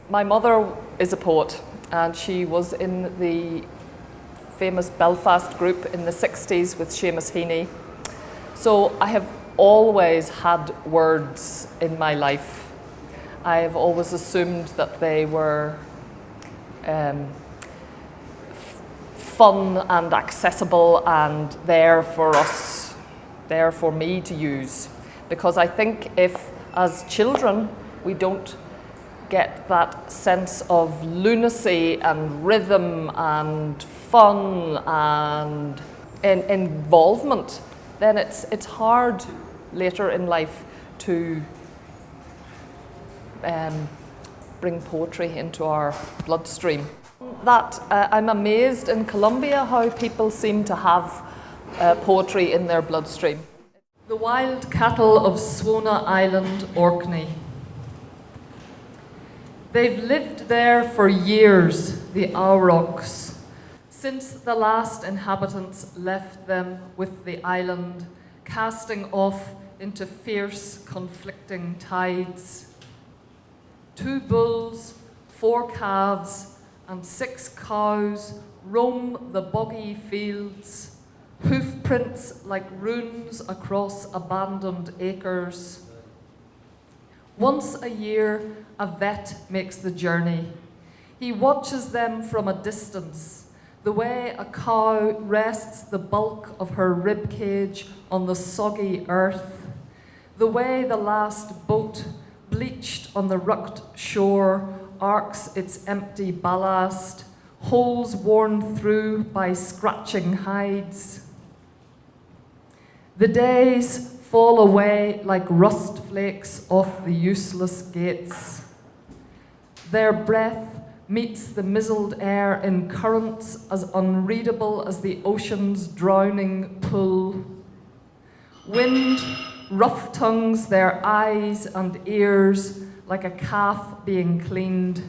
My mother is a poet, and she was in the famous Belfast group in the 60s with Seamus Heaney. So I have always had words in my life. I have always assumed that they were fun and accessible and there for us, there for me to use. Because I think if, as children, we don't get that sense of lunacy and rhythm and fun and involvement, then it's hard later in life to bring poetry into our bloodstream. That I'm amazed in Colombia how people seem to have poetry in their bloodstream. The wild cattle of Swona Island, Orkney. They've lived there for years, the Aurochs, since the last inhabitants left them with the island, casting off into fierce, conflicting tides. 2 bulls, 4 calves, and 6 cows roam the boggy fields, hoof prints like runes across abandoned acres. Once a year, a vet makes the journey. He watches them from a distance, the way a cow rests the bulk of her rib cage on the soggy earth, the way the last boat, bleached on the rucked shore, arcs its empty ballast, holes worn through by scratching hides. The days fall away like rust flakes off the useless gates. Their breath meets the mizzled air in currents as unreadable as the ocean's drowning pull. Wind rough tongues their eyes and ears like a calf being cleaned.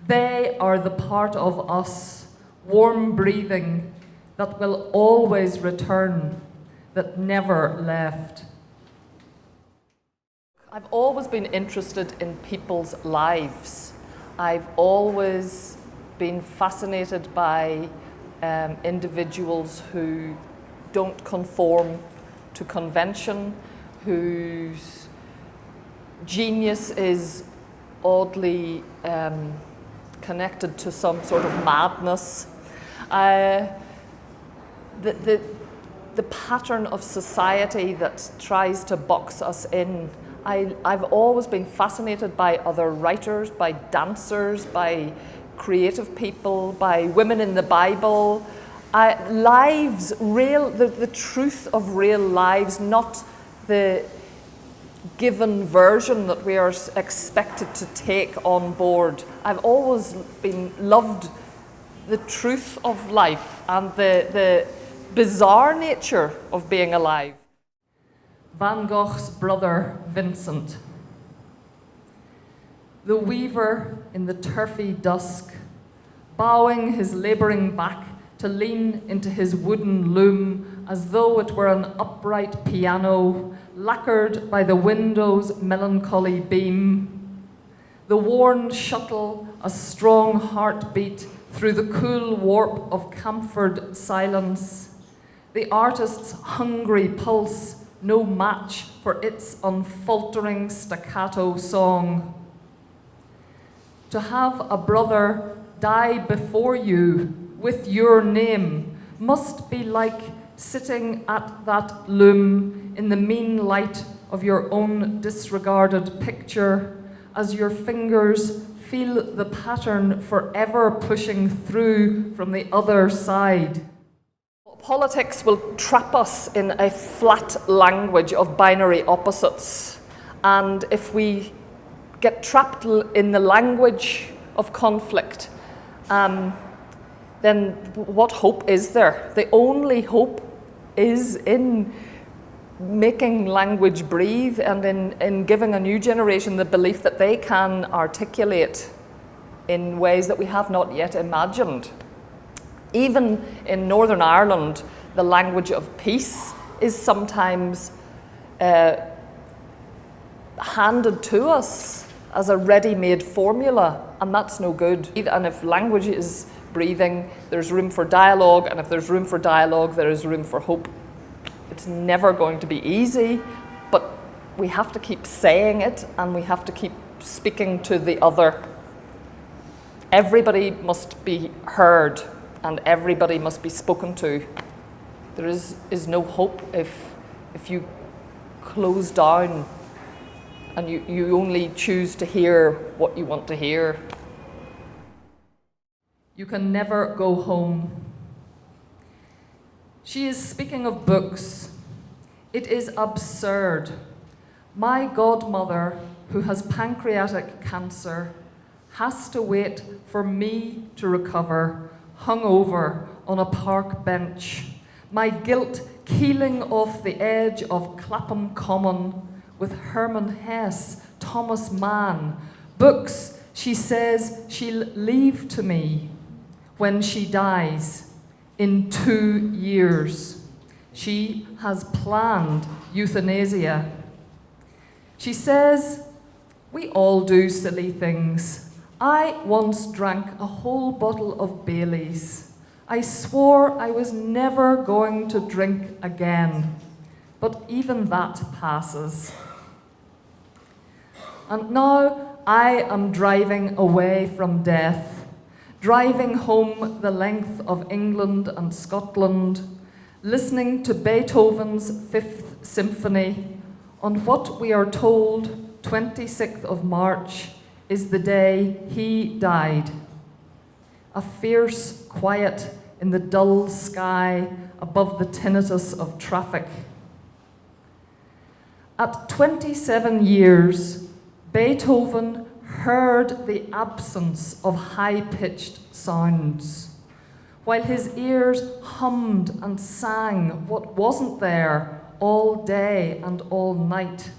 They are the part of us, warm breathing, that will always return, that never left. I've always been interested in people's lives. I've always been fascinated by individuals who don't conform to convention, whose genius is oddly connected to some sort of madness. The pattern of society that tries to box us in. I've always been fascinated by other writers, by dancers, by creative people, by women in the Bible. Lives, the truth of real lives, not the given version that we are expected to take on board. I've always loved the truth of life and the bizarre nature of being alive. Van Gogh's brother, Vincent. The weaver in the turfy dusk, bowing his labouring back to lean into his wooden loom as though it were an upright piano, lacquered by the window's melancholy beam. The worn shuttle, a strong heartbeat through the cool warp of camphored silence. The artist's hungry pulse, no match for its unfaltering staccato song. To have a brother die before you with your name must be like sitting at that loom in the mean light of your own disregarded picture as your fingers feel the pattern forever pushing through from the other side. Politics will trap us in a flat language of binary opposites. And if we get trapped in the language of conflict, then what hope is there? The only hope is in making language breathe and in giving a new generation the belief that they can articulate in ways that we have not yet imagined. Even in Northern Ireland, the language of peace is sometimes handed to us as a ready-made formula, and that's no good. And if language is breathing, there's room for dialogue, and if there's room for dialogue, there is room for hope. It's never going to be easy, but we have to keep saying it, and we have to keep speaking to the other. Everybody must be heard, and everybody must be spoken to. There is no hope if you close down and you only choose to hear what you want to hear. You can never go home. She is speaking of books. It is absurd. My godmother, who has pancreatic cancer, has to wait for me to recover, hungover on a park bench, my guilt keeling off the edge of Clapham Common with Herman Hesse, Thomas Mann, books she says she'll leave to me when she dies in 2 years. She has planned euthanasia. She says, we all do silly things. I once drank a whole bottle of Baileys. I swore I was never going to drink again, but even that passes. And now I am driving away from death, driving home the length of England and Scotland, listening to Beethoven's Fifth Symphony on what we are told 26th of March is the day he died. A fierce quiet in the dull sky above the tinnitus of traffic. At 27 years, Beethoven heard the absence of high-pitched sounds, while his ears hummed and sang what wasn't there all day and all night.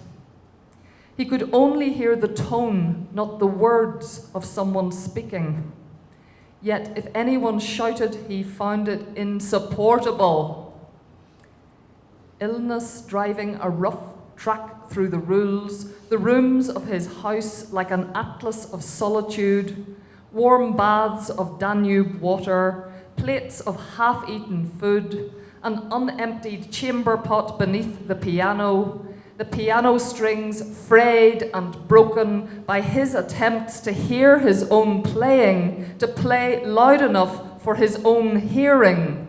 He could only hear the tone, not the words of someone speaking. Yet if anyone shouted, he found it insupportable. Illness driving a rough track through the rooms of his house like an atlas of solitude, warm baths of Danube water, plates of half-eaten food, an unemptied chamber pot beneath the piano strings frayed and broken by his attempts to hear his own playing, to play loud enough for his own hearing.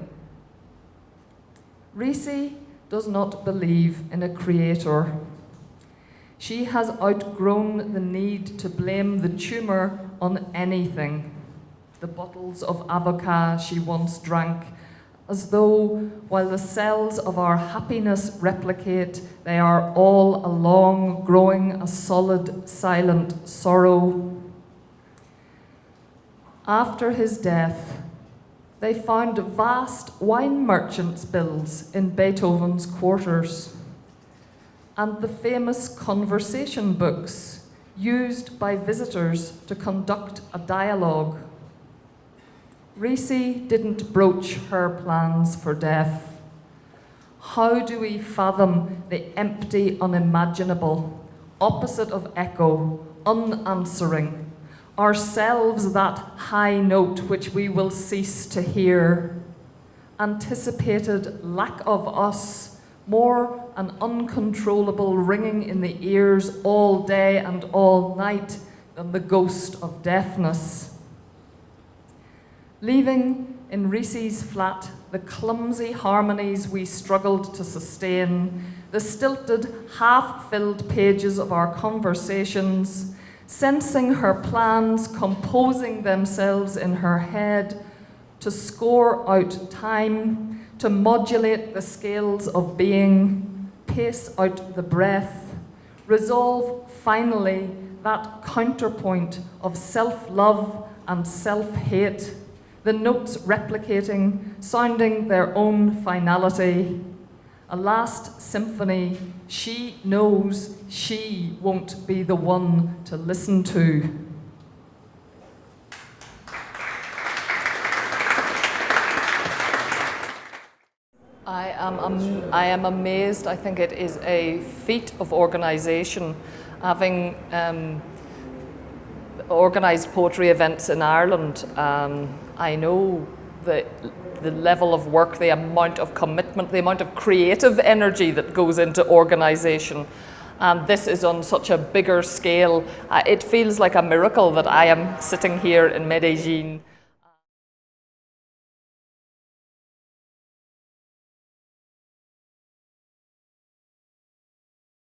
Risi does not believe in a creator. She has outgrown the need to blame the tumour on anything. The bottles of avocat she once drank, as though, while the cells of our happiness replicate, they are all along growing a solid, silent sorrow. After his death, they found vast wine merchants' bills in Beethoven's quarters, and the famous conversation books used by visitors to conduct a dialogue. Risi didn't broach her plans for death. How do we fathom the empty, unimaginable, opposite of echo, unanswering, ourselves that high note which we will cease to hear, anticipated lack of us, more an uncontrollable ringing in the ears all day and all night than the ghost of deafness. Leaving in Risi's flat the clumsy harmonies we struggled to sustain, the stilted, half-filled pages of our conversations, sensing her plans composing themselves in her head to score out time, to modulate the scales of being, pace out the breath, resolve finally that counterpoint of self-love and self-hate, the notes replicating, sounding their own finality. A last symphony she knows she won't be the one to listen to. I am amazed. I think it is a feat of organisation, having organised poetry events in Ireland. I know the level of work, the amount of commitment, the amount of creative energy that goes into organisation. And this is on such a bigger scale. It feels like a miracle that I am sitting here in Medellín